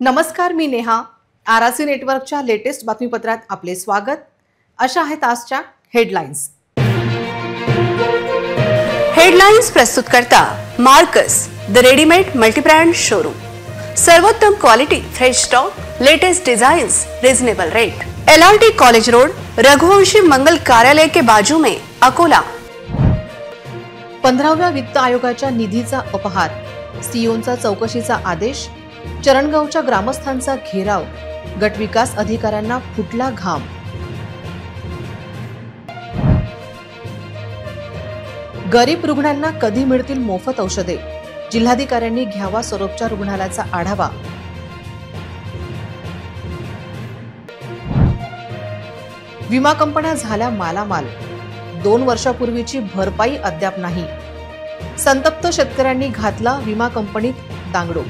नमस्कार, मी नेहा. आरआरसी नेटवर्कच्या लेटेस्ट बातमीपत्रात आपले स्वागत. अशा आहेत आजच्या हेडलाईन्स. हेडलाईन्स प्रस्तुत करता Marcus the readymade multibrand showroom. सर्वोत्तम quality, fresh stock, latest designs, reasonable rate. LRT college road, Raghuvanshi Mangal Karyalay के बाजू में, अकोला. 15व्या वित्त आयोगाच्या निधीचा अपहार, सीओंचा चौकशीचा आदेश, चरणगावच्या ग्रामस्थांचा घेराव, गटविकास अधिकाऱ्यांना फुटला घाम. गरीब रुग्णांना कधी मिळतील मोफत औषधे, जिल्हाधिकाऱ्यांनी घ्यावा सरोपचार रुग्णालयाचा आढावा. विमा कंपन्या झाल्या मालामाल, 2 वर्षापूर्वीची भरपाई अद्याप नाही. संतप्त शेतकऱ्यांनी घातला विमा कंपनीत दांगडो.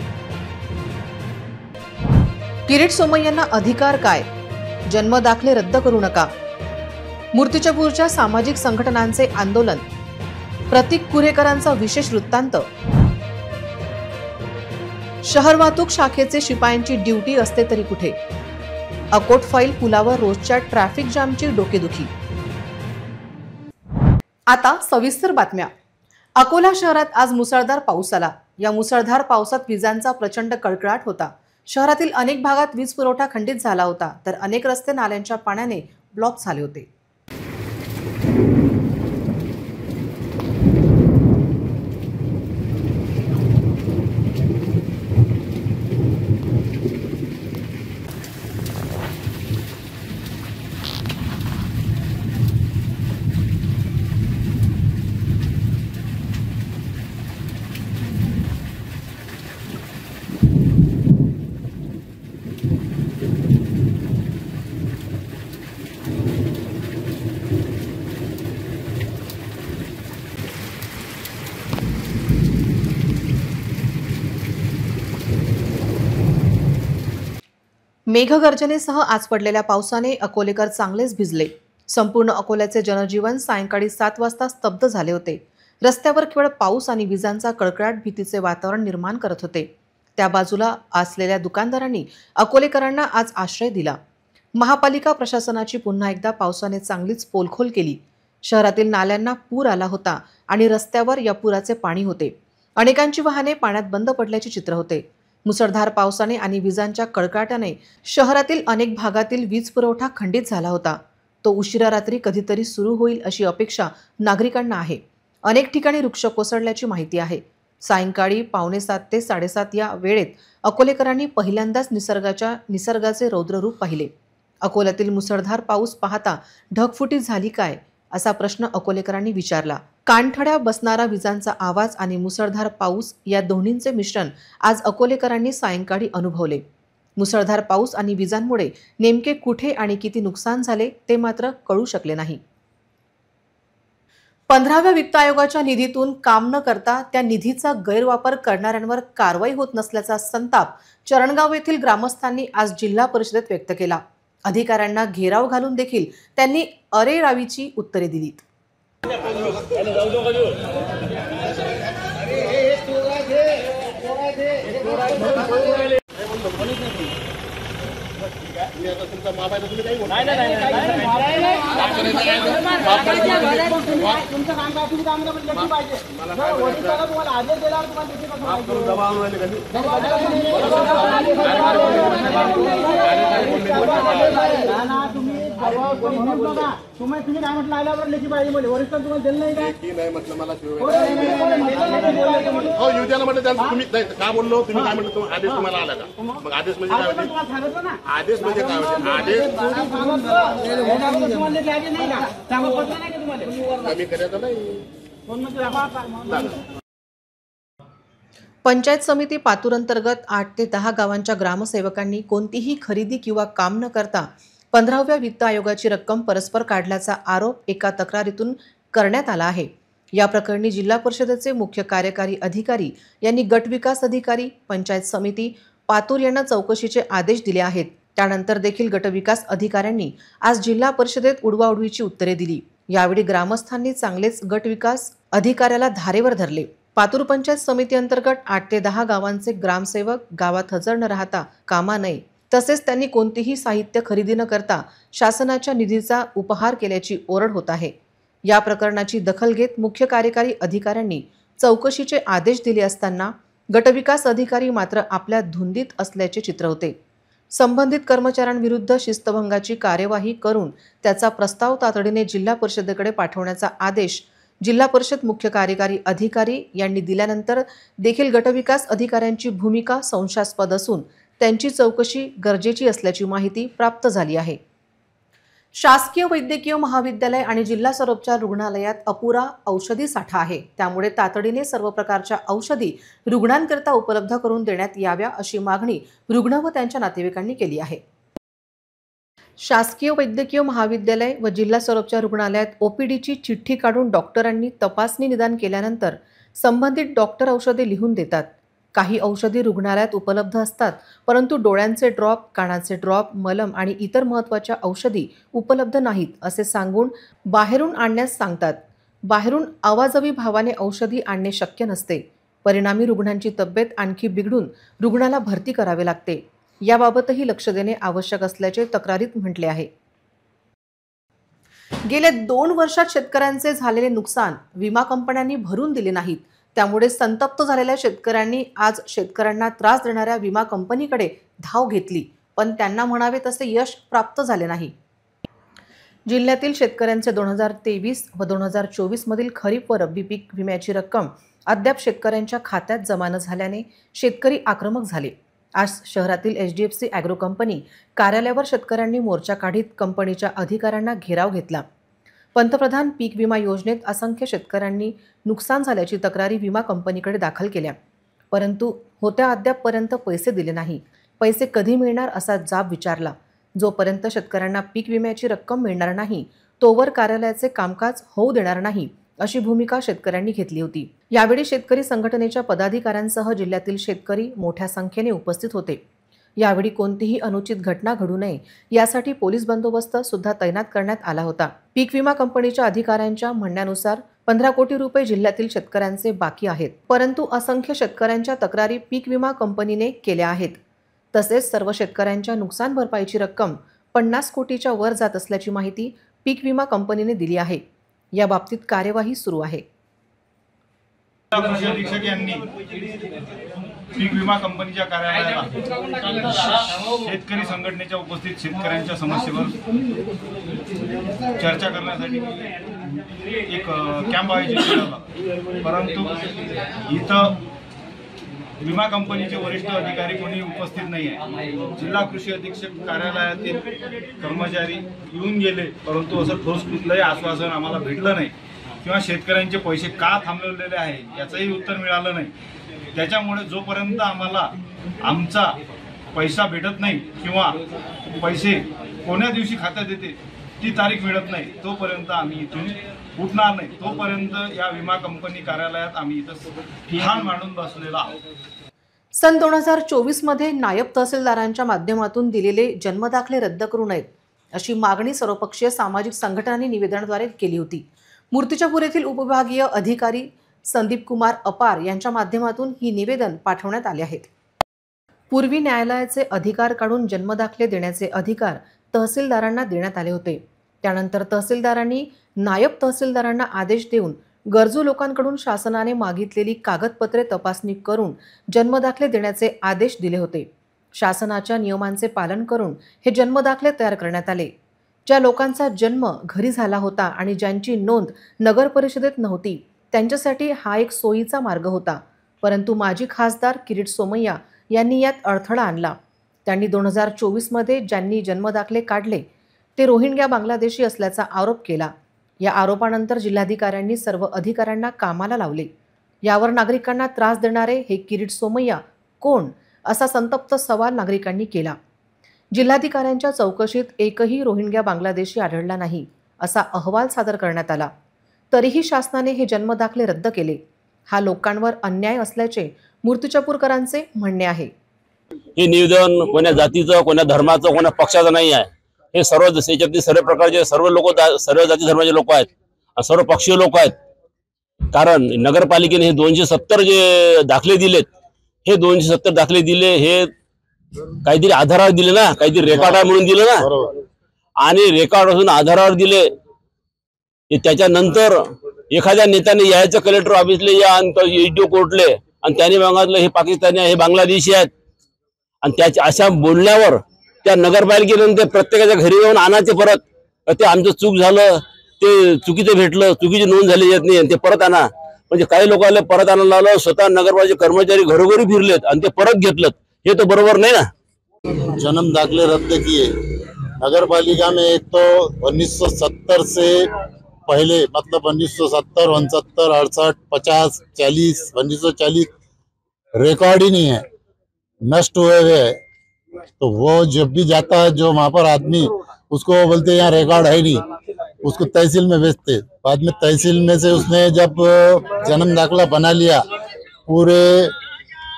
किरीट सोमय्यांना अधिकार काय, जन्मदाखले रद्द करू नका. मूर्तिजापूरच्या सामाजिक संघटनांचे आंदोलन, प्रतीक कुरेकरांचा विशेष वृत्तांत. शहर वाहतूक शाखेचे शिपायांची ड्युटी असते तरी कुठे, अकोट फाईल पुलावर रोजच्या ट्रॅफिक जामची डोकेदुखी. आता सविस्तर बातम्या. अकोला शहरात आज मुसळधार पाऊस आला. या मुसळधार पावसात विजांचा प्रचंड कडकडाट होता. शहरातील अनेक भागात वीज पुरवठा खंडित झाला होता, तर अनेक रस्ते नाल्यांच्या पाण्याने ब्लॉक झाले होते. मेघगर्जनेसह आज पडलेल्या पावसाने अकोलेकर चांगलेच भिजले. संपूर्ण अकोल्याचे जनजीवन सायंकाळी 7 वाजता स्तब्ध झाले होते. रस्त्यावर केवळ पाऊस आणि विजांचा कडकडाट भीतीचे वातावरण निर्माण करत होते. त्या बाजूला असलेल्या दुकानदारांनी अकोलेकरांना आज आश्रय दिला. महापालिका प्रशासनाची पुन्हा एकदा पावसाने चांगलीच पोलखोल केली. शहरातील नाल्यांना पूर आला होता आणि रस्त्यावर या पुराचे पाणी होते. अनेकांची वाहने पाण्यात बंद पडल्याचे चित्र होते. मुसळधार पावसाने आणि विजांच्या कडकडाटाने शहरातील अनेक भागातील वीज पुरवठा खंडित झाला होता. तो उशिरा रात्री कधीतरी सुरू होईल अशी अपेक्षा नागरिकांना आहे. अनेक ठिकाणी वृक्ष कोसळल्याची माहिती आहे. सायंकाळी 6:45 ते 7:30 या वेळेत अकोलेकरांनी पहिल्यांदाच निसर्गाचे रौद्ररूप पाहिले. अकोल्यातील मुसळधार पाऊस पाहता ढगफुटी झाली काय, असा प्रश्न अकोलेकरांनी विचारला. कानठळ्या बसणारा विजांचा आवाज आणि मुसळधार पाऊस या दोन्हींचे मिश्रण आज अकोलेकरांनी सायंकाळी अनुभवले. मुसळधार पाऊस आणि विजांमुळे नेमके कुठे आणि किती नुकसान झाले ते मात्र कळू शकले नाही. 15व्या वित्त आयोगाच्या निधीतून काम न करता त्या निधीचा गैरवापर करणाऱ्यांवर कारवाई होत नसल्याचा संताप चरणगाव येथील ग्रामस्थांनी आज जिल्हा परिषदेत व्यक्त केला. अधिकाऱ्यांना घेराव घालून देखील त्यांनी अरेरावीची उत्तरे दिलीत. तुम्ही काय म्हटलं आल्यावर लेखी पाहिजे म्हणजे वरिष्ठ तुम्हाला दिलं नाही काय म्हटलं मला हो येऊ द्या ना म्हटलं तुम्ही काय बोललो तुम्ही काय म्हटलं आदेश तुम्हाला आला का मग आदेश म्हणजे काय होते आदेश म्हणजे काय होते आदेश कमी करायचं नाही. पंचायत समिती पातूर अंतर्गत 8 ते 10 गावांच्या ग्रामसेवकांनी कोणतीही खरेदी किंवा काम न करता 15व्या वित्त आयोगाची रक्कम परस्पर काढल्याचा आरोप एका तक्रारीतून करण्यात आला आहे. या प्रकरणी जिल्हा परिषदेचे मुख्य कार्यकारी अधिकारी यांनी गटविकास अधिकारी, पंचायत समिती पातूर यांना चौकशीचे आदेश दिले आहेत. त्यानंतर देखील गटविकास अधिकाऱ्यांनी आज जिल्हा परिषदेत उडवाउडवीची उत्तरे दिली. यावेळी ग्रामस्थांनी चांगलेच गटविकास अधिकाऱ्याला धारेवर धरले. पातूर पंचायत समिती अंतर्गत 8 ते 10 गावांचे ग्रामसेवक गावात हजर न राहता कामा नये, तसेच त्यांनी कोणतेही साहित्य खरेदी न करता शासनाच्या निधीचा उपहार केल्याची ओरड होत आहे। या प्रकरणाची दखल घेत मुख्य कार्यकारी अधिकाऱ्यांनी चौकशीचे आदेश दिले असताना गटविकास अधिकारी मात्र आपल्या धुंदीत असल्याचे चित्र होते। संबंधित कर्मचाऱ्यांविरुद्ध शिस्तभंगाची कार्यवाही करून त्याचा प्रस्ताव तातडीने जिल्हा परिषदेकडे पाठवण्याचा आदेश जिल्हा परिषद मुख्य कार्यकारी अधिकारी यांनी दिल्यानंतर देखील गटविकास अधिकाऱ्यांची भूमिका संशयास्पद असून त्यांची चौकशी गरजेची असल्याची माहिती प्राप्त झाली आहे। शासकीय वैद्यकीय महाविद्यालय आणि जिल्हा सर्वोपचार रुग्णालयात अपुरा औषधी साठा आहे, त्यामुळे तातडीने सर्व प्रकारच्या औषधी रुग्णांकरता उपलब्ध करून देण्यात याव्या अशी मागणी रुग्ण व त्यांच्या नातेवाईकांनी केली आहे। शासकीय वैद्यकीय महाविद्यालय व जिल्हा सर्वोपचार रुग्णालयात ओपीडीची चिठ्ठी काढून डॉक्टरांनी तपासणी निदान केल्यानंतर संबंधित डॉक्टर औषधे लिहून देतात। काही औषधी रुग्णालयात उपलब्ध असतात, परंतु डोळ्यांचे ड्रॉप, कानाचे ड्रॉप, मलम आणि इतर महत्त्वाच्या औषधी उपलब्ध नाहीत असे सांगून बाहेरून आणण्यास सांगतात। बाहेरून आवाजवी भावाने औषधी आणणे शक्य नसते, परिणामी रुग्णांची तब्येत आणखी बिघडून रुग्णाला भरती करावे लागते। याबाबतही लक्ष देणे आवश्यक असल्याचे तक्रारीत म्हटले आहे। गेल्या 2 वर्षात शेतकऱ्यांचे झालेले नुकसान विमा कंपन्यांनी भरून दिले नाहीत, त्यामुळे संतप्त झालेल्या शेतकऱ्यांनी आज शेतकऱ्यांना त्रास देणाऱ्या विमा कंपनीकडे धाव घेतली, पण त्यांना म्हणावे तसे यश प्राप्त झाले नाही। जिल्ह्यातील शेतकऱ्यांचे 2023 व 2024 मधील खरीप व रब्बी पीक विम्याची रक्कम अद्याप शेतकऱ्यांच्या खात्यात जमा न झाल्याने शेतकरी आक्रमक झाले। आज शहरातील HDFC ॲग्रो कंपनी कार्यालयावर शेतकऱ्यांनी मोर्चा काढीत कंपनीच्या अधिकाऱ्यांना घेराव घेतला। पंतप्रधान पीक विमा योजनेत असंख्य शेतकऱ्यांनी नुकसान झाल्याची तक्रारी विमा कंपनीकडे दाखल केल्या, परंतु होत्या अद्यापपर्यंत पैसे दिले नाही। पैसे कधी मिळणार असा जाब विचारला। जोपर्यंत शेतकऱ्यांना पीक विम्याची रक्कम मिळणार नाही तोवर कार्यालयाचे कामकाज होऊ देणार नाही अशी भूमिका शेतकऱ्यांनी घेतली होती। यावेळी शेतकरी संघटनेच्या पदाधिकाऱ्यांसह जिल्ह्यातील शेतकरी मोठ्या संख्येने उपस्थित होते। यावेळी कोणतीही अनुचित घटना घडू नये यासाठी पोलीस बंदोबस्त सुद्धा तैनात करण्यात आला होता। पीक विमा कंपनीच्या अधिकाऱ्यांच्या म्हणण्यानुसार 15 कोटी रुपये जिल्ह्यातील शेतकऱ्यांचे बाकी आहेत, परंतु असंख्य शेतकऱ्यांच्या तक्रारी पीक विमा कंपनीने केल्या आहेत। तसेच सर्व शेतकऱ्यांच्या नुकसान भरपाईची रक्कम 50 कोटीच्या वर जात असल्याची माहिती पीक विमा कंपनीने दिली आहे। या बाबतीत कार्यवाही सुरू आहे। कृषी अधीक्षक यांनी पीक विमा कंपनीच्या कार्यालयाला शेतकरी संघटनेच्या उपस्थित शेतकऱ्यांच्या समस्येवर चर्चा करण्यासाठी एक कॅम्प आयोजित केला होता, परंतु इथं विमा कंपनीचे वरिष्ठ अधिकारी कोणी उपस्थित नाही आहे। जिल्हा कृषी अधीक्षक कार्यालयातील कर्मचारी येऊन गेले, परंतु असं ठोस कुठलंही आश्वासन आम्हाला भेटलं नाही किंवा शेतकऱ्यांचे पैसे का थांबवलेले आहे याचंही उत्तर मिळालं नाही। त्याच्यामुळे जोपर्यंत आम्हाला आमचा पैसा भेटत नाही किंवा पैसे कोण्या दिवशी खात्यात येते ती तारीख मिळत नाही तोपर्यंत आम्ही इथून उठणार नाही। तोपर्यंत या विमा कंपनी कार्यालयात आम्ही इथं ठाण मांडून बसलेला आहोत। सन 2024 मध्ये नायब तहसीलदारांच्या माध्यमातून दिलेले जन्मदाखले रद्द करू नयेत अशी मागणी सर्वपक्षीय सामाजिक संघटनांनी निवेदनाद्वारे केली होती। मूर्तिजापूर येथील उपविभागीय अधिकारी संदीप कुमार अपार यांच्या माध्यमातून ही निवेदन पाठवण्यात आले आहेत। पूर्वी न्यायालयाचे अधिकार काढून जन्मदाखले देण्याचे अधिकार तहसीलदारांना देण्यात आले होते। त्यानंतर तहसीलदारांनी नायब तहसीलदारांना आदेश देऊन गरजू लोकांकडून शासनाने मागितलेली कागदपत्रे तपासणी करून जन्मदाखले देण्याचे आदेश दिले होते। शासनाच्या नियमांचे पालन करून हे जन्मदाखले तयार करण्यात आले। ज्या लोकांचा जन्म घरी झाला होता आणि ज्यांची नोंद नगर परिषदेत नव्हती त्यांच्यासाठी हा एक सोयीचा मार्ग होता, परंतु माजी खासदार किरीट सोमय्या यांनी यात अडथळा आणला। त्यांनी 2024 मध्ये ज्यांनी जन्मदाखले काढले ते रोहिंग्या बांगलादेशी असल्याचा आरोप केला। या आरोपानंतर जिल्हाधिकाऱ्यांनी सर्व अधिकाऱ्यांना कामाला लावले। यावर नागरिकांना त्रास देणारे हे किरीट सोमय्या कोण असा संतप्त सवाल नागरिकांनी केला। जिल्हाधिकाऱ्यांच्या चौकशीत एकही रोहिंग्या बांगलादेशी आढळला नाही असा अहवाल सादर करण्यात आला, तरीही शासनाने हे जन्मदाखले रद्द केले। हा लोकांवर अन्याय असल्याचे मूर्तिजापूरकरांचे म्हणणे आहे। हे निवेदन कोण्या जातीचं, कोण्या धर्माचं, कोण्या पक्षाचं नाही आहे। हे सर्व देशातील सर्व प्रकारचे सर्व लोक, सर्व जाती धर्माचे लोक आहेत, सर्व पक्षीय लोक आहेत। कारण नगरपालिकेने हे 270 जे दाखले दिलेत, हे 270 दाखले दिले हे काहीतरी आधारावर दिले ना, काहीतरी रेकॉर्ड म्हणून दिलं ना, आणि रेकॉर्ड असून आधारावर दिले. त्याच्यानंतर एखाद्या नेत्याने यायचं कलेक्टर ऑफिसले या आणि EDO कोर्टले आणि त्याने मागितलं हे पाकिस्तानी आहे, हे बांगलादेशी आहेत, आणि त्याच्या अशा बोलण्यावर त्या नगरपालिकेने ते प्रत्येकाच्या घरी येऊन आणायचे परत. ते आमचं चूक झालं, ते चुकीचं भेटलं, चुकीची नोंद झाली येत नाही, ते परत आणा. म्हणजे काही लोकांना परत आणायला लावलं, स्वतः नगरपालिकेचे कर्मचारी घरोघरी फिरलेत आणि ते परत घेतलं. हे तर बरोबर नाही ना. जन्म दाखले रद्द किए नगरपालिका में। एक तो 1970 से पहले, मतलब 1970, 69, 68, 50, 40, 1940 रिकॉर्ड ही नहीं है, नष्ट हुए हुए है। तो वो जब भी जाता है जो वहाँ पर आदमी, उसको वो बोलते हैं यहाँ रिकॉर्ड है नहीं, उसको तहसील में भेजते। बाद में तहसील में से उसने जब जन्म दाखला बना लिया, पूरे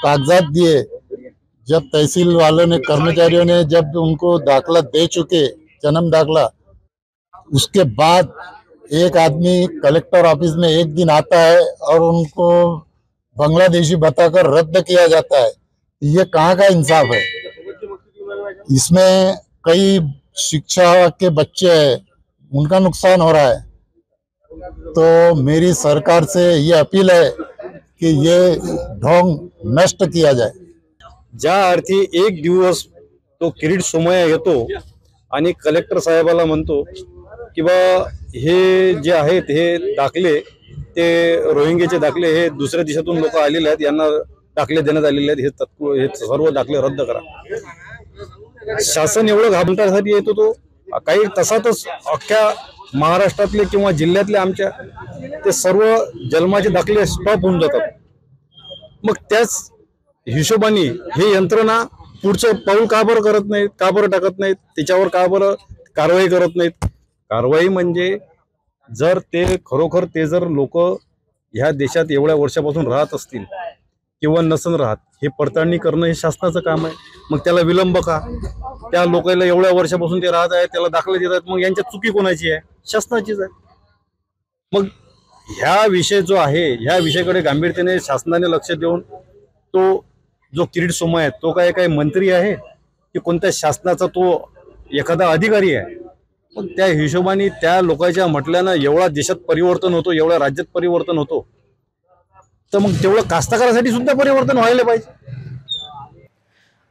कागजात दिए, जब तहसील वालों ने, कर्मचारियों ने जब उनको दाखला दे चुके, जन्म दाखला, उसके बाद एक आदमी कलेक्टर ऑफिस में एक दिन आता है और उनको बांग्लादेशी बताकर रद्द किया जाता है। ये कहाँ का इंसाफ है? इसमें कई शिक्षा के बच्चे हैं, उनका नुकसान हो रहा है। तो मेरी सरकार से ये अपील है की ये ढोंग नष्ट किया जाए। ज्या अर्थी एक दिवस तो किरीट सोमय्या येतो आणि कलेक्टर साहेबाला म्हणतो की बा हे जे आहेत हे दाखले, ते रोहिंग्याचे दाखले, हे दुसऱ्या देशातून लोक आलेले आहेत, यांना दाखले देण्यात आलेले आहेत, हे सर्व दाखले रद्द करा। शासन एवढं घाबरण्यासाठी येतो, तो काही तसातच अख्ख्या महाराष्ट्रातले किंवा जिल्ह्यातले आमच्या ते सर्व जन्माचे दाखले स्टॉप होऊन जातात। मग त्याच हिशोबाने हे यंत्रणा पुढचं पाऊल का बरं करत नाहीत, का बरं टाकत नाहीत, त्याच्यावर का बरं कारवाई करत नाहीत? कारवाई म्हणजे जर ते खरोखर ते जर लोक ह्या देशात एवढ्या वर्षापासून राहत असतील किंवा नसन राहत, हे पडताळणी करणं हे शासनाचं काम आहे। मग त्याला विलंब का? त्या लोकांना एवढ्या वर्षापासून ते राहत आहेत, त्याला दाखले देत आहेत, मग यांच्यात चुकी कोणाची आहे? शासनाचीच आहे। मग ह्या विषय जो आहे, ह्या विषयाकडे गांभीर्याने शासनाने लक्ष देऊन, तो जो किरीट सोमय्या आहे तो काय मंत्री आहे की कोणत्या शासनाचा तो एखादा अधिकारी आहे? मग त्या हिशोबाने त्या लोकांच्या म्हटल्यानं एवढा देशात परिवर्तन होतो, एवढ्या राज्यात परिवर्तन होतो, तर मग तेवढं कास्तकारासाठी सुद्धा परिवर्तन व्हायला पाहिजे।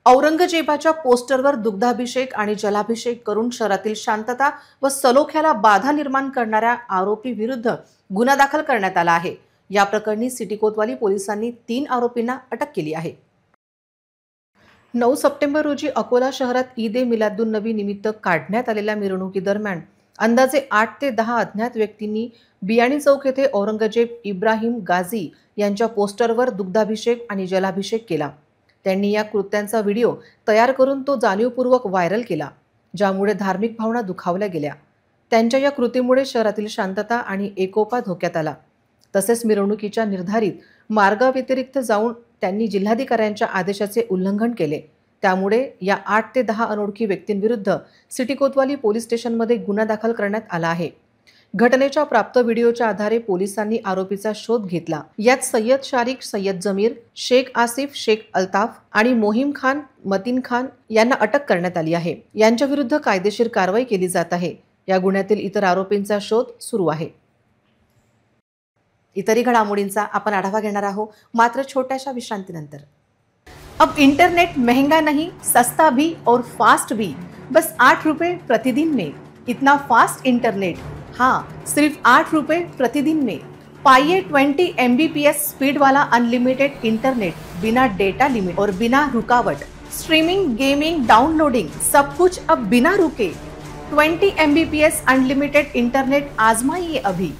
औरंगजेबाच्या पोस्टरवर दुग्धाभिषेक आणि जलाभिषेक करून शहरातील शांतता व सलोख्याला बाधा निर्माण करणाऱ्या आरोपी विरुद्ध गुन्हा दाखल करण्यात आला आहे। या प्रकरणी सिटी कोतवाली पोलिसांनी 3 आरोपींना अटक केली आहे। 9 सप्टेंबर रोजी अकोला शहरात ईद ए मिलादुन्नबी निमित्त काढण्यात आलेल्या मिरवणुकीदरम्यान अंदाजे 8 ते 10 अज्ञात व्यक्तींनी बियाणी चौक येथे औरंगजेब इब्राहिम गाझी यांच्या पोस्टरवर दुग्धाभिषेक आणि जलाभिषेक केला। त्यांनी या कृत्यांचा व्हिडिओ तयार करून तो जाणीवपूर्वक व्हायरल केला, ज्यामुळे धार्मिक भावना दुखावल्या गेल्या। त्यांच्या या कृतीमुळे शहरातील शांतता आणि एकोपा धोक्यात आला। तसेच मिरवणुकीच्या निर्धारित मार्गाव्यतिरिक्त जाऊन त्यांनी जिल्हाधिकाऱ्यांच्या आदेशाचे उल्लंघन केले। त्यामुळे या 8 ते 10 अनोळखी व्यक्तींविरुद्ध सिटी कोतवाली पोलीस स्टेशनमध्ये गुन्हा दाखल करण्यात आला आहे। घटनेच्या प्राप्त व्हिडिओच्या आधारे पोलिसांनी आरोपीचा शोध घेतला। यात सय्यद शारिक, सय्यद जमीर, शेख आसिफ, शेख अल्ताफ आणि मोहिम खान, मतीन खान यांना अटक करण्यात आली आहे। यांच्या विरुद्ध कायदेशीर कारवाई केली जात आहे। या गुन्ह्यातील इतर आरोपींचा शोध सुरू आहे। इतरही घडामोडींचा आपण आढावा घेणार आहोत, मात्र छोट्याशा विश्रांतीनंतर। अब इंटरनेट महंगा नहीं, सस्ता भी और फास्ट भी, बस 8 रुपए प्रतिदिन में। इतना फास्ट इंटरनेट, हाँ, सिर्फ 8 रुपए प्रतिदिन में। पाइए 20 MBPS स्पीड वाला अनलिमिटेड इंटरनेट, बिना डेटा लिमिट और बिना रुकावट। स्ट्रीमिंग, गेमिंग, डाउनलोडिंग, सब कुछ अब बिना रुके। 20 MBPS अनलिमिटेड इंटरनेट आजमाइए अभी।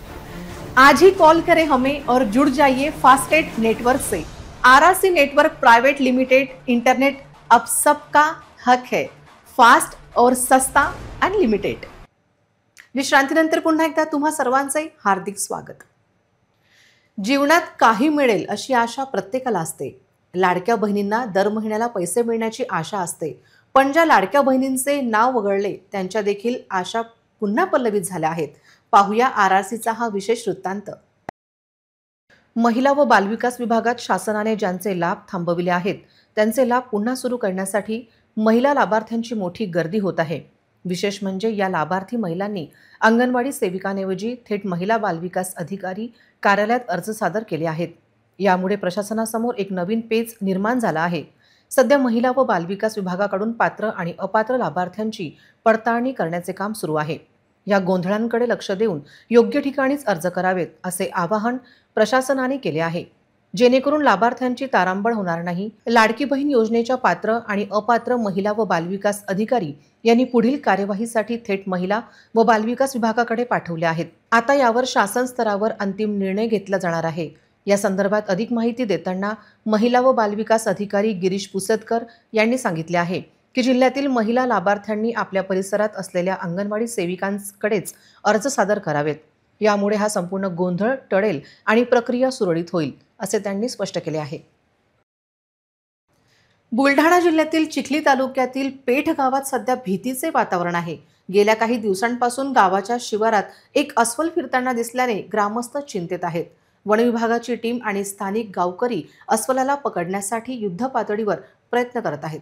आज ही कॉल करें हमें और जुड़ जाइए फास्टेट नेटवर्क से। RRC network private limited internet अब सबका हक है, फास्ट और सस्ता अनलिमिटेड। विश्रांतीनंतर पुन्हा एकदा तुम्हा सर्वांचे हार्दिक स्वागत। जीवनात काही मिळेल अशी आशा प्रत्येकाला असते। लाडक्या बहिणींना दर महिन्याला पैसे मिळण्याची आशा असते, पण ज्या लाडक्या बहिणींचे नाव वगळले त्यांच्या देखील आशा पुन्हा पल्लवित झाल्या आहेत। पाहूया RRCचा हा विशेष वृत्तांत। महिला व बालविकास विभागात शासनाने ज्यांचे लाभ थांबविले आहेत त्यांचे लाभ पुन्हा सुरू करण्यासाठी महिला लाभार्थ्यांची मोठी गर्दी होत आहे। विशेष म्हणजे या लाभार्थी महिलांनी अंगणवाडी सेविकांऐवजी थेट महिला बालविकास अधिकारी कार्यालयात अर्ज सादर केले आहेत। यामुळे प्रशासनासमोर एक नवीन पेच निर्माण झाला आहे। सध्या महिला व बालविकास विभागाकडून पात्र आणि अपात्र लाभार्थ्यांची पडताळणी करण्याचे काम सुरू आहे। या गोंधळांकडे लक्ष देऊन योग्य ठिकाणीच अर्ज करावेत असे आवाहन प्रशासनाने केले आहे, जेणेकरून लाभार्थ्यांची तारांबळ होणार नाही। लाडकी बहीण योजनेच्या पात्र आणि अपात्र महिला व बालविकास अधिकारी यांनी पुढील कार्यवाहीसाठी थेट महिला व बालविकास विभागाकडे पाठवले आहेत। आता यावर शासन स्तरावर अंतिम निर्णय घेतला जाणार आहे। या संदर्भात अधिक माहिती देताना महिला व बालविकास अधिकारी गिरीश पुसदकर यांनी सांगितले आहे की जिल्ह्यातील महिला लाभार्थ्यांनी आपल्या परिसरात असलेल्या अंगणवाडी सेविकांकडेच अर्ज सादर करावेत। यामुळे हा संपूर्ण गोंधळ टळेल आणि प्रक्रिया सुरळीत होईल असे त्यांनी स्पष्ट केले आहे। बुलढाणा जिल्ह्यातील चिखली तालुक्यातील पेठ गावात सध्या भीतीचे वातावरण आहे। गेल्या काही दिवसांपासून गावाच्या शिवारात एक अस्वल फिरताना दिसल्याने ग्रामस्थ चिंतेत आहेत। वन विभागाची टीम आणि स्थानिक गावकरी अस्वलाला पकडण्यासाठी युद्ध पातळीवर प्रयत्न करत आहेत।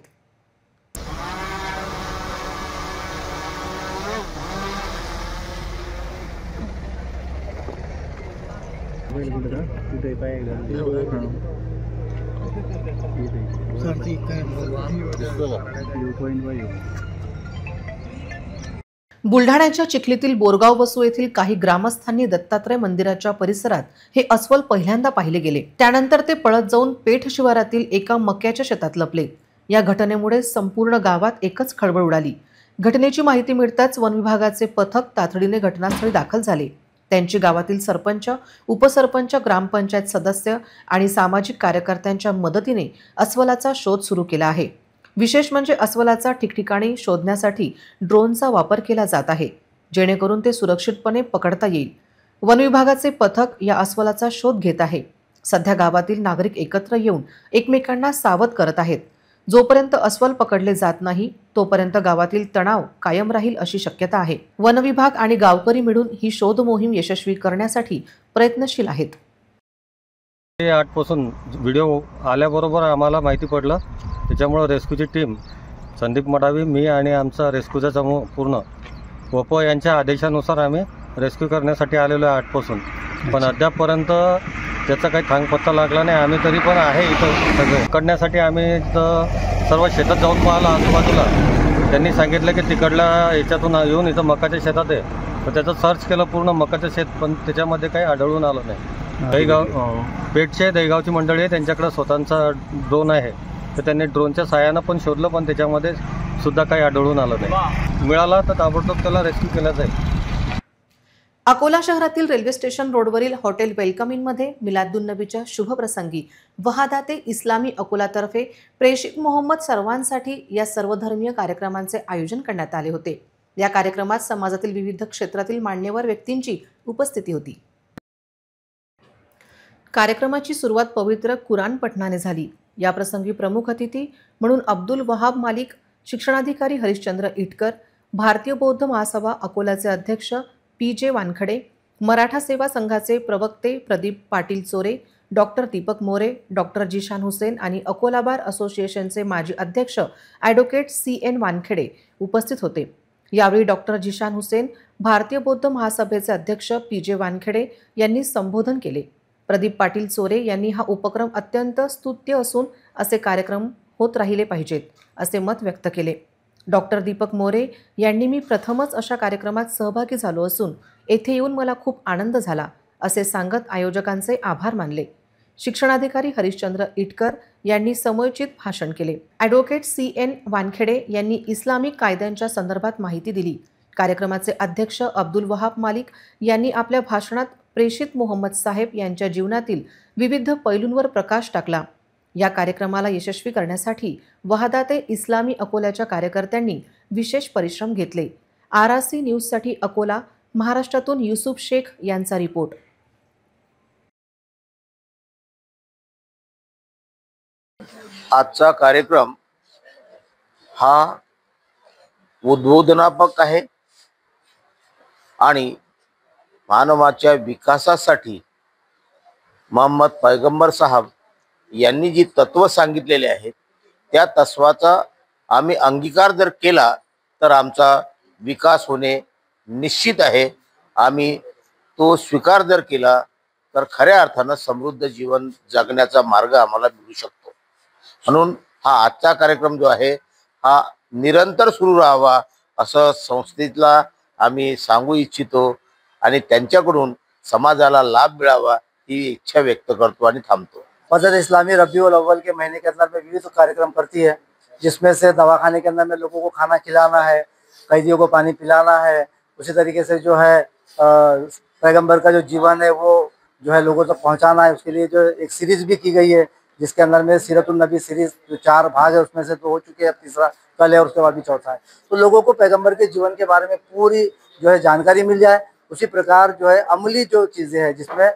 बुलढाण्याच्या चिखलीतील बोरगाव बसू येथील काही ग्रामस्थांनी दत्तात्रय मंदिराच्या परिसरात हे अस्वल पहिल्यांदा पाहिले गेले। त्यानंतर ते पळत जाऊन पेठ शिवारातील एका मक्याच्या शेतात लपले। या घटनेमुळे संपूर्ण गावात एकच खळबळ उडाली। घटनेची माहिती मिळताच वन विभागाचे पथक तातडीने घटनास्थळी दाखल झाले। त्यांची गावातील सरपंच, उपसरपंच, ग्रामपंचायत सदस्य आणि सामाजिक कार्यकर्त्यांच्या मदतीने अस्वलाचा शोध सुरू केला आहे। विशेष म्हणजे अस्वलाचा ठिकठिकाणी शोधण्यासाठी ड्रोनचा वापर केला जात आहे, जेणेकरून ते सुरक्षितपणे पकडता येईल। वन विभागाचे पथक या अस्वलाचा शोध घेत आहे। सध्या गावातील नागरिक एकत्र येऊन एकमेकांना सावध करत आहेत। जोपर्यंत अस्वल पकडले जात नाही तोपर्यंत गावातील तणाव कायम राहील अशी शक्यता आहे। वन विभाग आणि गावकरी मिळून ही शोध मोहीम यशस्वी करण्यासाठी प्रयत्नशील आहेत। 8 पासून व्हिडिओ आल्याबरोबर आम्हाला माहिती पडलं, त्याच्यामुळे रेस्क्यूची टीम संदीप मडावी, मी आणि आमचा रेस्क्यूचा समूह पूर्ण वप यांच्या आदेशानुसार आम्ही रेस्क्यू करण्यासाठी आलेलो आहे 8 पासून। पण अद्यापपर्यंत त्याचा काही थांगपत्ता लागला नाही। आम्ही तरी पण आहे इथं सगळे पकडण्यासाठी आम्ही सर्व शेतात जाऊन पाहिलं आजूबाजूला। त्यांनी सांगितलं की तिकडल्या याच्यातून येऊन इथं मकाच्या शेतात आहे, तर त्याचं सर्च केलं पूर्ण मकाचं शेत, पण त्याच्यामध्ये काही आढळून आलं नाही। दहीगाव पेठचे दहीगावची मंडळी आहे, त्यांच्याकडे स्वतःचा ड्रोन आहे, तर त्यांनी ड्रोनच्या सहाय्यानं पण शोधलं, पण त्याच्यामध्ये सुद्धा काही आढळून आलं नाही। मिळाला तर ताबडतोब त्याला रेस्क्यू केला जाईल। अकोला शहरातील रेल्वे स्टेशन रोडवरील हॉटेल वेलकम इनमध्ये मिलादुन्नबीच्या शुभप्रसंगी वहादाते इस्लामी अकोलातर्फे प्रेषित मोहम्मद सर्वांसाठी या सर्वधर्मीय कार्यक्रमांचे आयोजन करण्यात आले होते। या कार्यक्रमात समाजातील विविध क्षेत्रातील मान्यवर व्यक्तींची उपस्थिती होती। कार्यक्रमाची सुरुवात पवित्र कुराण पठणाने झाली। या प्रसंगी प्रमुख अतिथी म्हणून अब्दुल वहाब मालिक, शिक्षणाधिकारी हरिश्चंद्र इटकर, भारतीय बौद्ध महासभा अकोलाचे अध्यक्ष PJ वानखडे, मराठा सेवा संघाचे प्रवक्ते प्रदीप पाटील चोरे, डॉक्टर दीपक मोरे, डॉक्टर जिशान हुसेन आणि अकोला बार असोसिएशनचे माजी अध्यक्ष ॲडव्होकेट CN वानखेडे उपस्थित होते। यावेळी डॉक्टर जिशान हुसेन, भारतीय बौद्ध महासभेचे अध्यक्ष PJ वानखेडे यांनी संबोधन केले। प्रदीप पाटील चोरे यांनी हा उपक्रम अत्यंत स्तुत्य असून असे कार्यक्रम होत राहिले पाहिजेत असे मत व्यक्त केले। डॉक्टर दीपक मोरे यांनी मी प्रथमच अशा कार्यक्रमात सहभागी झालो असून येथे येऊन मला खूप आनंद झाला असे सांगत आयोजकांचे आभार मानले। शिक्षणाधिकारी हरिश्चंद्र इटकर यांनी समयोचित भाषण केले। ॲडव्होकेट CN वानखेडे यांनी इस्लामिक कायद्यांच्या संदर्भात माहिती दिली। कार्यक्रमाचे अध्यक्ष अब्दुल वहाब मालिक यांनी आपल्या भाषणात प्रेषित मोहम्मद साहेब यांच्या जीवनातील विविध पैलूंवर प्रकाश टाकला। या कार्यक्रमाला यशस्वी करण्यासाठी वहादाते इस्लामी अकोल्याच्या कार्यकर्त्यांनी विशेष परिश्रम घेतले। RRC न्यूजसाठी अकोला, महाराष्ट्रातून युसुफ शेख यांचा रिपोर्ट। आजचा कार्यक्रम हा उद्बोधनात्मक आहे आणि मानवाच्या विकासासाठी मोहम्मद पैगंबर साहब यांनी जी तत्व सांगितलेले आहेत त्या तत्वाचा आम्ही अंगीकार जर केला तर आमचा विकास होणे निश्चित आहे. आम्ही तो स्वीकार जर केला तर खऱ्या अर्थानं समृद्ध जीवन जगण्याचा मार्ग आम्हाला मिळू शकतो. म्हणून हा आजचा कार्यक्रम जो आहे हा निरंतर सुरू राहावा असं संस्थेला आम्ही सांगू इच्छितो आणि त्यांच्याकडून समाजाला लाभ मिळावा ही इच्छा व्यक्त करतो आणि थांबतो. फजल इस्लामी रबीउल अव्वल के महीने के अंदर में विविध कार्यक्रम करती है, जिसमें से दवाखाने के अंदर में लोगों को खाना खिलाना है, कैदियों को पानी पिलाना है. उसी तरीके से जो है पैगंबर का जो जीवन है वो जो है लोगों तक पहुंचाना है. उसके लिए जो एक सीरीज भी की गई है जिसके अंदर में सीरतुन नबी सीरीज जो 4 भाग है उसमें से 2 हो चुके हैं, अब तीसरा कल है और उसके बाद भी चौथा है. तो लोगों को पैगंबर के जीवन के बारे में पूरी जो है जानकारी मिल जाए. उसी प्रकार जो है अमली जो चीज़ें हैं जिसमें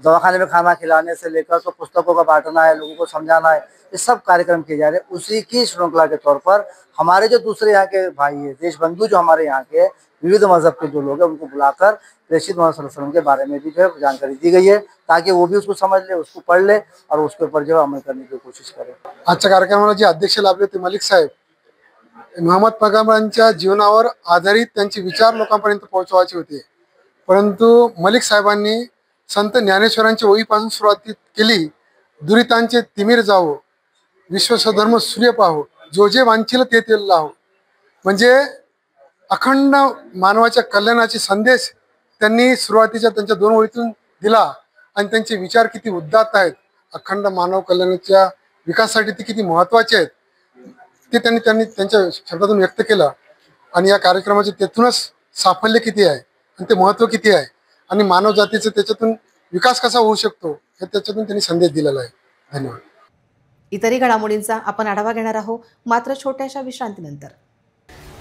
दवाखाने में खाना खिलाने से लेकर तो पुस्तकों का बांटना है, लोगों को समझाना है, ये सब कार्यक्रम किए जा रहे हैं. उसी की श्रृंखला के तौर पर हमारे जो दूसरे यहाँ के भाई है, देश बंधु जो हमारे यहाँ के विविध मजहब के जो लोग हैं उनको बुलाकर प्रेषित मोहम्मद सल्लल्लाहु अलैहि वसल्लम के बारे में भी जो है जानकारी दी गई है ताकि वो भी उसको समझ ले, उसको पढ़ ले और उसके ऊपर जो है अमल करने की कोशिश करे. आजच्या कार्यक्रमाला जे अध्यक्ष लाभले ते मलिक साहेब मोहम्मद पैगंबरांच्या जीवनावर आधारित त्यांचे विचार लोकांपर्यंत पोहोचवायचे होते, परंतु मलिक साहेबांनी संत ज्ञानेश्वरांच्या ओळीपासून सुरुवात केली. दुरितांचे तिमिर जावो, विश्वधर्म सूर्य पाहो, जो जे वांछिल ते ते लाहो. म्हणजे अखंड मानवाच्या कल्याणाचे संदेश त्यांनी सुरुवातीच्या त्यांच्या 2 ओळीतून दिला आणि त्यांचे विचार किती उदात्त आहेत, अखंड मानव कल्याणाच्या विकासासाठी ते किती महत्त्वाचे आहेत ते त्यांनी त्यांच्या शब्दातून व्यक्त केलं. आणि या कार्यक्रमाचे तेथूनच साफल्य किती आहे आणि ते महत्त्व किती आहे आणि मानव जातीचा त्याच्यातून विकास कसा होऊ शकतो हे त्याच्यातून त्यांनी संदेश दिलेला आहे. धन्यवाद. इतरही घडामोडींचा आपण आढावा घेणार आहोत मात्र छोट्याशा विश्रांतीनंतर.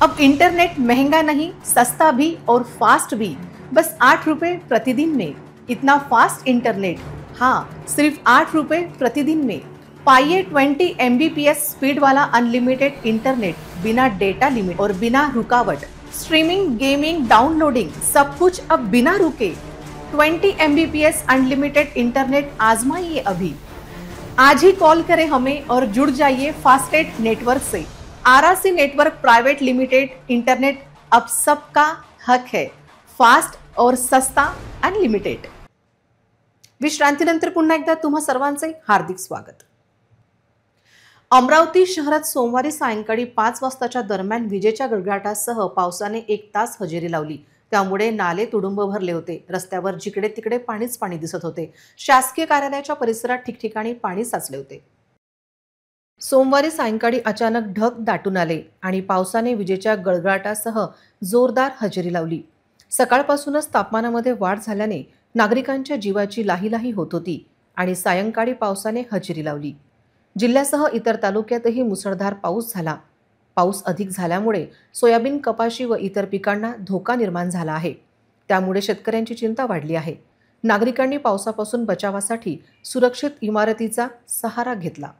अब इंटरनेट महंगा नहीं, सस्ता भी और फास्ट भी, बस 8 रुपए प्रतिदिन में. इतना फास्ट इंटरनेट, हाँ सिर्फ 8 रुपए प्रतिदिन में. पाइए 20 MBPS स्पीड वाला अनलिमिटेड इंटरनेट, बिना डेटा लिमिट और बिना रुकावट. स्ट्रीमिंग, गेमिंग, डाउनलोडिंग सब कुछ अब बिना रुके. 20 MBPS अनलिमिटेड इंटरनेट आजमाइए अभी. आज ही कॉल करें हमें और जुड़ जाइए फास्टेट नेटवर्क से. RRC network private limited. Internet अब सबका हक है, फास्ट और सस्ता अनलिमिटेड. विश्रांतीनंतर पुन्हा एकदा तुम्हा सर्वांचे हार्दिक स्वागत. अमरावती शहरात सोमवारी सायंकाळी 5 वाजताच्या दरम्यान विजेच्या गडगडाटासह पावसाने 1 तास हजेरी लावली. त्यामुळे नाले तुडुंब भरले होते. रस्त्यावर जिकडे तिकडे पाणीच पाणी दिसत होते. शासकीय कार्यालयाच्या परिसरात ठिकठिकाणी पाणी साचले होते. सोमवारी सायंकाळी अचानक ढग दाटून आले आणि पावसाने विजेच्या गडगडाटासह जोरदार हजेरी लावली. सकाळपासूनच तापमानामध्ये वाढ झाल्याने नागरिकांच्या जीवाची लाहीलाही होत होती आणि सायंकाळी पावसाने हजेरी लावली. जिल्ह्यासह इतर तालुक्यातही मुसळधार पाऊस झाला. पाऊस अधिक झाल्यामुळे सोयाबीन, कपाशी व इतर पिकांना धोका निर्माण झाला आहे. त्यामुळे शेतकऱ्यांची चिंता वाढली आहे. नागरिकांनी पावसापासून बचावासाठी सुरक्षित इमारतीचा सहारा घेतला.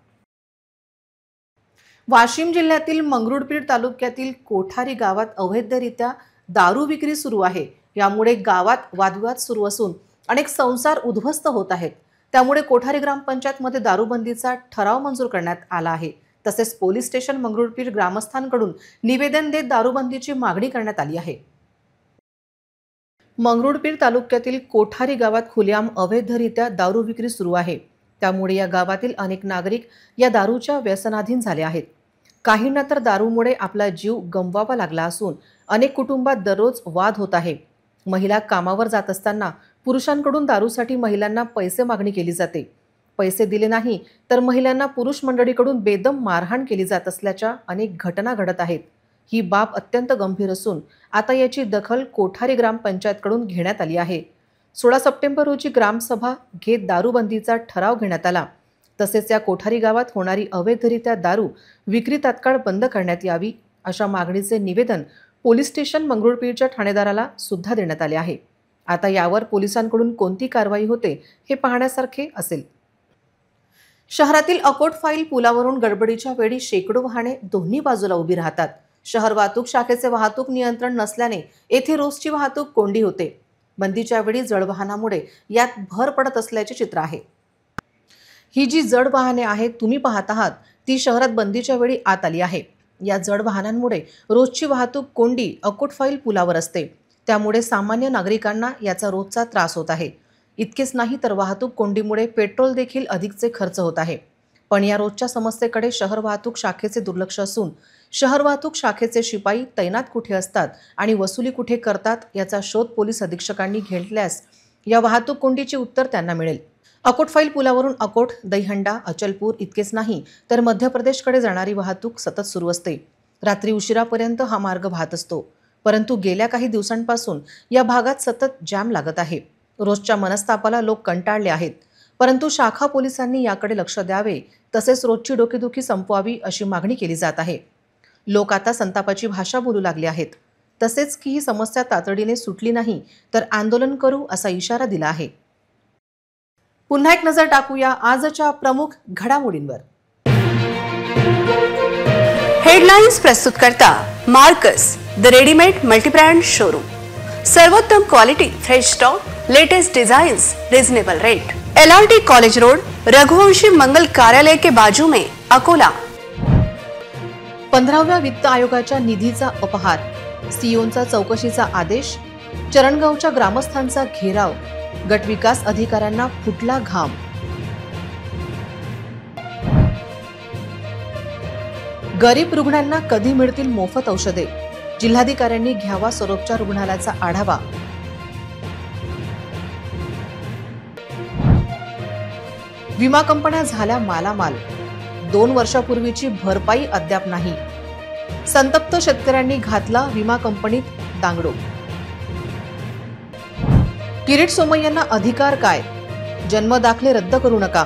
वाशिम जिल्ह्यातील मंगरुळपीर तालुक्यातील कोठारी गावात अवैधरित्या दारू विक्री सुरू आहे. यामुळे गावात वादविवाद सुरू असून अनेक संसार उद्ध्वस्त होत आहेत. त्यामुळे कोठारी ग्रामपंचायतमध्ये दारूबंदीचा ठराव मंजूर करण्यात आला आहे. तसेच पोलीस स्टेशन मंगरुळपीर ग्रामस्थांकडून निवेदन देत दारूबंदीची मागणी करण्यात आली आहे. मंगरुळपीर तालुक्यातील कोठारी गावात खुलेआम अवैधरित्या दारू विक्री सुरू आहे. त्यामुळे या गावातील अनेक नागरिक या दारूच्या व्यसनाधीन झाले आहेत. काहींना तर दारूमुळे आपला जीव गमवावा लागला असून अनेक कुटुंबात दररोज वाद होत आहे. महिला कामावर जात असताना पुरुषांकडून दारूसाठी महिलांना पैसे मागणी केली जाते. पैसे दिले नाही तर महिलांना पुरुष मंडळीकडून बेदम मारहाण केली जात असल्याच्या अनेक घटना घडत आहेत. ही बाब अत्यंत गंभीर असून आता याची दखल कोठारी ग्रामपंचायतकडून घेण्यात आली आहे. 16 सप्टेंबर रोजी ग्रामसभा घेत दारूबंदीचा ठराव घेण्यात आला. तसेच या कोठारी गावात होणारी अवैधरित्या दारू विक्री तात्काळ बंद करण्यात यावी अशा मागणीचे निवेदन पोलीस स्टेशन मंगरुळपीरच्या ठाणेदाराला सुद्धा देण्यात आले आहे. आता यावर पोलिसांकडून कोणती कारवाई होते हे पाहण्यासारखे असेल. शहरातील अकोट फाईल पुलावरून गडबडीच्या वेळी शेकडो वाहने दोन्ही बाजूला उभी राहतात. शहर वाहतूक शाखेचे वाहतूक नियंत्रण नसल्याने येथे रोजची वाहतूक कोंडी होते. बंदीच्या वेळी जड वाहनामुळे यात भर पडत असल्याचे चित्र आहे. ही जी जड वाहने आहेत तुम्ही पाहत आहात ती शहरात बंदीच्या वेळी आत आली आहे। या जड वाहनांमुळे रोजची वाहतूक कोंडी अकोट फाईल पुलावर असते, त्यामुळे सामान्य नागरिकांना याचा रोजचा त्रास होत आहे। इतकेच नाही तर वाहतूक कोंडीमुळे पेट्रोल देखील अधिकचे खर्च होत आहे। पण या रोजच्या समस्येकडे शहर वाहतूक शाखेचे दुर्लक्ष असून शहर वाहतूक शाखेचे शिपाई तैनात कुठे असतात आणि वसुली कुठे करतात याचा शोध पोलीस अधीक्षकांनी घेतल्यास या वाहतूक कोंडीचे उत्तर त्यांना मिळेल। अकोट फाईल पुलावरून अकोट, दहीहंडा, अचलपूर इतकेच नाही तर मध्य प्रदेशकडे जाणारी वाहतूक सतत सुरू असते। रात्री उशिरापर्यंत हा मार्ग वाहत असतो, परंतु गेल्या काही दिवसांपासून या भागात सतत जॅम लागत आहे। रोजच्या मनस्तापाला लोक कंटाळले आहेत, परंतु शाखा पोलिसांनी याकडे लक्ष द्यावे, तसेच रोजची डोकेदुखी संपवावी अशी मागणी केली जात आहे। लोक आता संतापाची भाषा बोलू लागले आहेत, तसेच की ही समस्या तातडीने सुटली नाही तर आंदोलन करू असा इशारा दिला आहे। पुन्हा एक नजर टाकूया आजच्या प्रमुख घडामोडींवर। हेडलाइन्स प्रस्तुत करता Marcus the readymade multibrand showroom. सर्वोत्तम quality, fresh stock, latest designs, reasonable rate. LRT college road, Raghuvanshi Mangal Karyalay के बाजू में, अकोला। 15व्या वित्त आयोगाच्या निधीचा अपहार, सीओंचा चौकशीचा आदेश, चरणगावच्या ग्रामस्थांचा घेराव, गट विकास अधिकाऱ्यांना फुटला घाम। गरीब रुग्णांना कधी मिळतील मोफत औषधे, जिल्हाधिकाऱ्यांनी घ्यावा सरोपचार रुग्णालयाचा आढावा। विमा कंपन्या झाल्या मालामाल, 2 वर्षापूर्वीची भरपाई अद्याप नाही। संतप्त शेतकऱ्यांनी घातला विमा कंपनीत दांगडो। किरीट सोमय्यांना अधिकार काय, जन्मदाखले रद्द करू नका।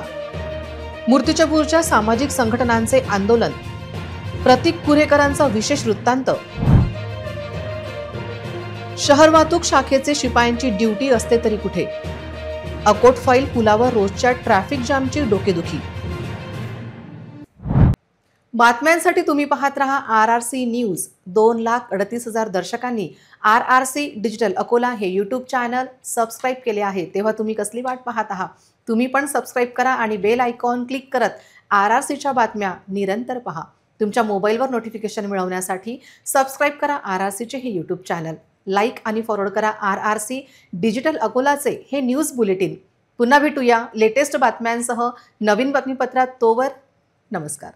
मूर्तिजापूरच्या सामाजिक संघटनांचे आंदोलन, प्रतीक कुरेकरांचा विशेष वृत्तांत। शहर वाहतूक शाखेचे शिपायांची ड्युटी असते तरी कुठे, अकोट फाईल पुलावर रोजच्या ट्रॅफिक जामची डोकेदुखी। बातम्यांसाठी तुम्ही पाहत रहा RRC news. 2,38,000 दर्शकांनी RRC digital Akola हे यूट्यूब चॅनल सबस्क्राईब केले आहे, तेव्हा तुम्ही कसली वाट पाहत आहात? तुम्ही पण सबस्क्राईब करा आणि बेल आयकॉन क्लिक करत RRCच्या बातम्या निरंतर पहा। तुमच्या मोबाईलवर नोटिफिकेशन मिळवण्यासाठी सबस्क्राईब करा RRCचे हे यूट्यूब चॅनल, लाईक आणि फॉरवर्ड करा RRC डिजिटल अकोलाचे हे न्यूज बुलेटिन। पुन्हा भेटूया लेटेस्ट बातम्यांसह नवीन बातमीपत्रात, तोवर नमस्कार।